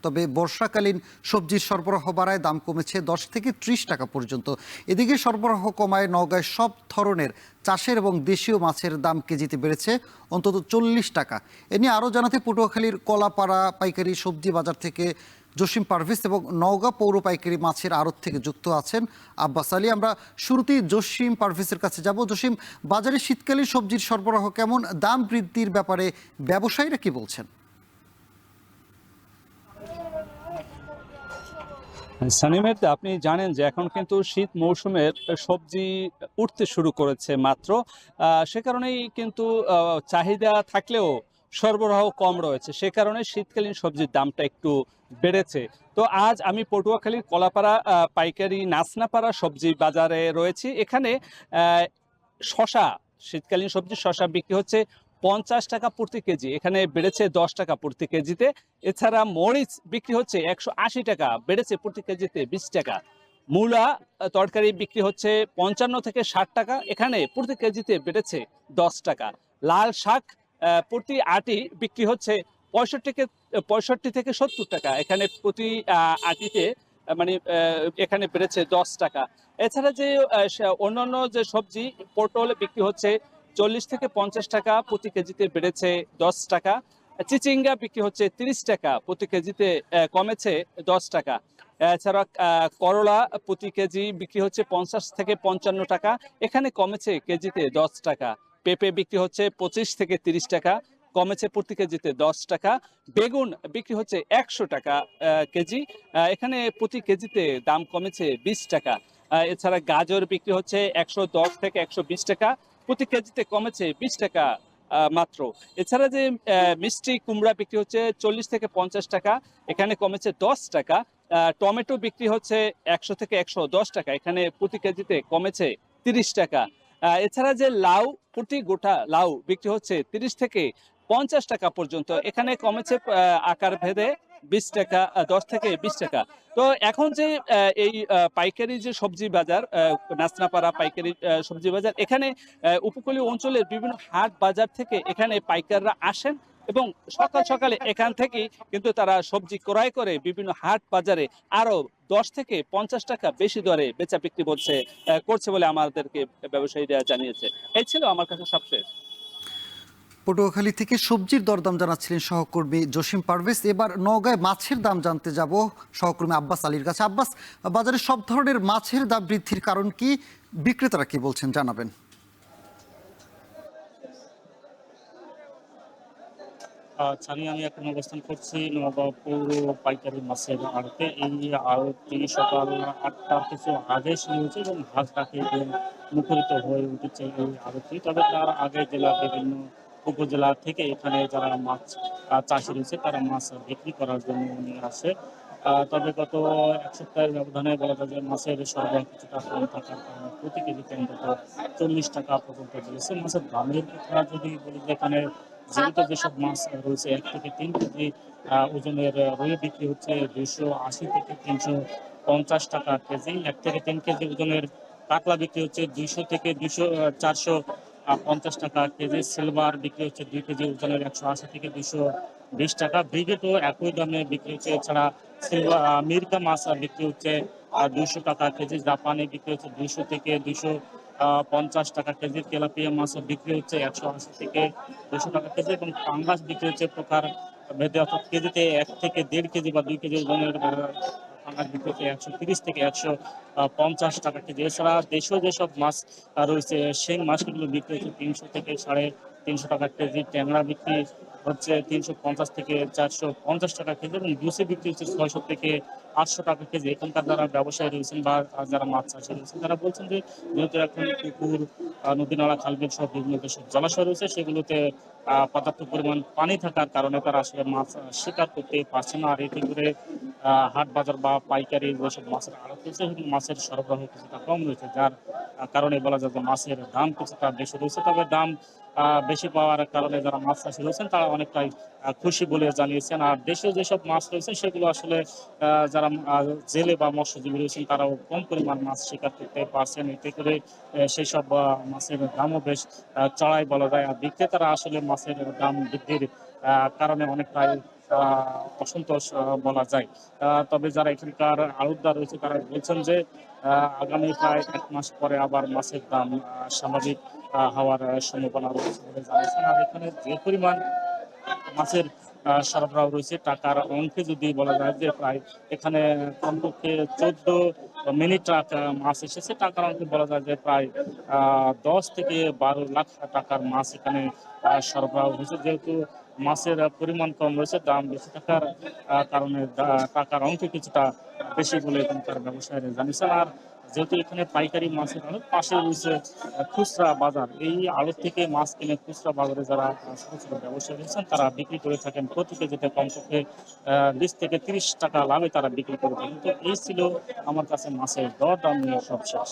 তবে বর্ষাকালীন সবজির সরবরাহ বাড়ায় দাম কমেছে 10 থেকে 30 টাকা পর্যন্ত। এদিকে সরবরাহ কমায় নওগাঁয় সব ধরনের চাষের এবং দেশীয় মাছের দাম কেজিতে বেড়েছে অন্তত 40 টাকা। এ নিয়ে আরও জানাতে পটুয়াখালীর কলাপাড়া পাইকারি সবজি বাজার থেকে জসিম পারভেজ এবং নওগাঁ পৌর পাইকারি মাছের আড়ত থেকে যুক্ত আছেন আব্বাস আলী। আমরা শুরুতেই জসিম পারভেজের কাছে যাব। জসিম, বাজারে শীতকালীন সবজির সরবরাহ কেমন? দাম বৃদ্ধির ব্যাপারে ব্যবসায়ীরা কি বলছেন? সানিমেদ, আপনি জানেন যে এখন কিন্তু শীত মৌসুমের সবজি উঠতে শুরু করেছে মাত্র। সে কারণেই কিন্তু চাহিদা থাকলেও সরবরাহ কম রয়েছে, সে কারণে শীতকালীন সবজির দামটা একটু বেড়েছে। তো আজ আমি পটুয়াখালীর কলাপাড়া পাইকারি নাচনাপাড়া সবজি বাজারে রয়েছি। এখানে শশা, শীতকালীন সবজি শশা বিক্রি হচ্ছে 50 টাকা প্রতি কেজি, এখানে বেড়েছে 10 টাকা প্রতি কেজিতে। এছাড়া মরিচ বিক্রি হচ্ছে 180 টাকা, বেড়েছে প্রতি কেজিতে 20 টাকা। মূলা তরকারি বিক্রি হচ্ছে 55 থেকে 60 টাকা, এখানে প্রতি কেজিতে বেড়েছে 10 টাকা। লাল শাক প্রতি আটি বিক্রি হচ্ছে 65 থেকে 70 টাকা, এখানে প্রতি আটিতে মানে এখানে বেড়েছে 10 টাকা। এছাড়া যে অন্যান্য যে সবজি, পটল বিক্রি হচ্ছে 40 থেকে 50 টাকা প্রতি কেজিতে, বেড়েছে 10 টাকা। চিচিঙ্গা বিক্রি হচ্ছে 30 টাকা প্রতি কেজিতে, কমেছে 10 টাকা। এছাড়া করলা প্রতি কেজি বিক্রি হচ্ছে 50 থেকে 55 টাকা, এখানে কমেছে কেজিতে 10 টাকা। পেঁপে বিক্রি হচ্ছে 25 থেকে 30 টাকা, কমেছে প্রতি কেজিতে 10 টাকা। বেগুন বিক্রি হচ্ছে 100 টাকা কেজি, এখানে প্রতি কেজিতে দাম কমেছে 20 টাকা। এছাড়া গাজর বিক্রি হচ্ছে 110 থেকে 120 টাকা, প্রতি কেজিতে কমেছে 20 টাকা মাত্র। এছাড়া যে মিষ্টি কুমড়া বিক্রি হচ্ছে 40 থেকে 50 টাকা, এখানে কমেছে 10 টাকা। টমেটো বিক্রি হচ্ছে 100 থেকে 110 টাকা, এখানে প্রতি কেজিতে কমেছে 30 টাকা। এছাড়া যে লাউ, প্রতি গোটা লাউ বিক্রি হচ্ছে 30 থেকে 50 টাকা পর্যন্ত, এখানে কমেছে আকার ভেদে 20 টাকা, 10 থেকে 20 টাকা। তো এখন যে এই পাইকারি যে সবজি বাজার, নাচনাপাড়া পাইকারি সবজি বাজার, এখানে উপকূলীয় অঞ্চলের বিভিন্ন হাট বাজার থেকে এখানে পাইকাররা আসেন এবং সকাল সকালে এখান থেকে কিন্তু তারা সবজি ক্রয় করে বিভিন্ন হাট বাজারে আরো 10 থেকে 50 টাকা বেশি দরে বেচা বিক্রি করছে বলে আমাদেরকে ব্যবসায়ীরা জানিয়েছে। এই ছিল আমার কাছে সবশেষ। পটুয়াখালী থেকে সবজির দরদাম জানাচ্ছিলেন সহকর্মী জসিম পারভেজ। এবার নওগাঁয় মাছের দাম জানতে যাব সহকর্মী আব্বাস আলীর কাছে। আব্বাস, বাজারে সব ধরনের মাছের দাম বৃদ্ধির কারণ কি, বিক্রেতারা কি বলছেন জানাবেন। আমি এখন অবস্থান করছি নওগাঁ পৌর পাইকারি মাছের আড়তে। এই আড়তটি সকাল 8টার কিছু আগে শুরু হয়েছে এবং হাটটাকে মুখরিত হয়ে উঠেছে এই আড়তটি। তবে তার আগে জেলার বিভিন্ন উপজেলা থেকে এখানে যারা মাছ চাষি রয়েছে তারা মাছ বিক্রি করার জন্য নিয়ে আসে। তবে গত এক সপ্তাহের ব্যবধানে বলা যায় যে মাছের সরবরাহ কিছুটা কম থাকার কারণে প্রতি কেজিতে অন্তত 40 টাকা পর্যন্ত দিয়েছে। মাছের দামের কথা যদি বলি, এখানে জীবিত যেসব মাছ রয়েছে 1 থেকে 3 কেজি ওজনের রুই বিক্রি হচ্ছে 280 থেকে 350 টাকা কেজি। 1 থেকে 3 কেজি ওজনের কাতলা বিক্রি হচ্ছে 200 থেকে 450 টাকা কেজি। সিলভার বিক্রি হচ্ছে 2 কেজি ওজনের 180 থেকে 220 টাকা। ব্রিগেডও একই দামে বিক্রি হচ্ছে। এছাড়া সিলভার মিরকা মাছ বিক্রি হচ্ছে 200 টাকা কেজি। জাপানি বিক্রি হচ্ছে 200 থেকে 250 টাকা কেজি। তেলাপিয়া মাছ বিক্রি হচ্ছে 180 থেকে 200 টাকা কেজি এবং পাঙ্গাস বিক্রি হচ্ছে প্রকার ভেদে, অর্থাৎ কেজিতে 1 থেকে 1.5 কেজি বা 2 কেজি ওজনের পাঙ্গাস বিক্রি হচ্ছে 130 থেকে 150 টাকা কেজি। এছাড়া দেশীয় যেসব মাছ রয়েছে শিং মাছগুলো বিক্রি হচ্ছে 300 থেকে 350 টাকা কেজি। ট্যাংরা বিক্রি হচ্ছে 350 থেকে 450 টাকা কেজি এবং লুচি বিক্রি হচ্ছে 600 থেকে 800 টাকা কেজি। এখানকার যারা ব্যবসায়ী রয়েছেন বা যারা মাছ চাষি রয়েছেন তারা বলছেন যে যেহেতু এখন পুকুর, নদী নালা, খালবিল সব বিভিন্ন যেসব জলাশয় রয়েছে সেগুলোতে পর্যাপ্ত পরিমাণ পানি থাকার কারণে তারা আসলে মাছ শিকার করতে পারছে না। আর এতে করে হাট বাজার বা পাইকারি যেসব মাছের আড়ত রয়েছে মাছের সরবরাহ কিছুটা কম রয়েছে, যার কারণে বলা যায় যে মাছের দাম কিছুটা বেশি রয়েছে। তবে দাম বেশি পাওয়ার কারণে যারা মাছ চাষি রয়েছেন তারা অনেকটাই খুশি বলে জানিয়েছেন। আর দেশীয় যেসব মাছ রয়েছে সেগুলো আসলে যারা জেলে বা মৎস্যজীবী রয়েছেন তারাও কম পরিমাণ মাছ শিকার করতে পারছেন। এতে করে সেই সব মাছের দামও বেশ চড়াই বলা যায়। আর বিক্রেতারা আসলে মাছের দাম বৃদ্ধির কারণে অনেকটাই অসন্তোষ বলা যায়। তবে যারা এখানকার আড়তদার রয়েছে তারা বলছেন যে আগামী প্রায় ১ মাস পরে আবার মাছের দাম স্বাভাবিক হওয়ার সম্ভাবনা রয়েছে বলে জানিয়েছেন। আর এখানে যে পরিমাণ মাছের সরবরাহ রয়েছে টাকার অঙ্কে যদি বলা যায় যে প্রায় এখানে কমপক্ষে ১৪ মিনি ট্রাক মাছ এসেছে। টাকার অঙ্কে বলা যায় যে প্রায় ১০ থেকে ১২ লাখ টাকার মাছ এখানে সরবরাহ হয়েছে। যেহেতু মাছের পরিমাণ কম রয়েছে, দাম বেশি থাকার কারণে টাকার অঙ্কে কিছুটা বেশি বলে এখানকার ব্যবসায়ীরা জানিয়েছেন। আর যেহেতু এখানে পাইকারি মাছের আড়ত, পাশে রয়েছে খুচরা বাজার। এই আড়ত থেকে মাছ কিনে খুচরা বাজারে যারা ছোট ছোট ব্যবসায়ী রয়েছেন তারা বিক্রি করে থাকেন প্রতি কেজিতে কমপক্ষে ২০ থেকে ৩০ টাকা লাভে তারা বিক্রি করে থাকেন। তো এই ছিল আমার কাছে মাছের দরদাম নিয়ে সব শেষ।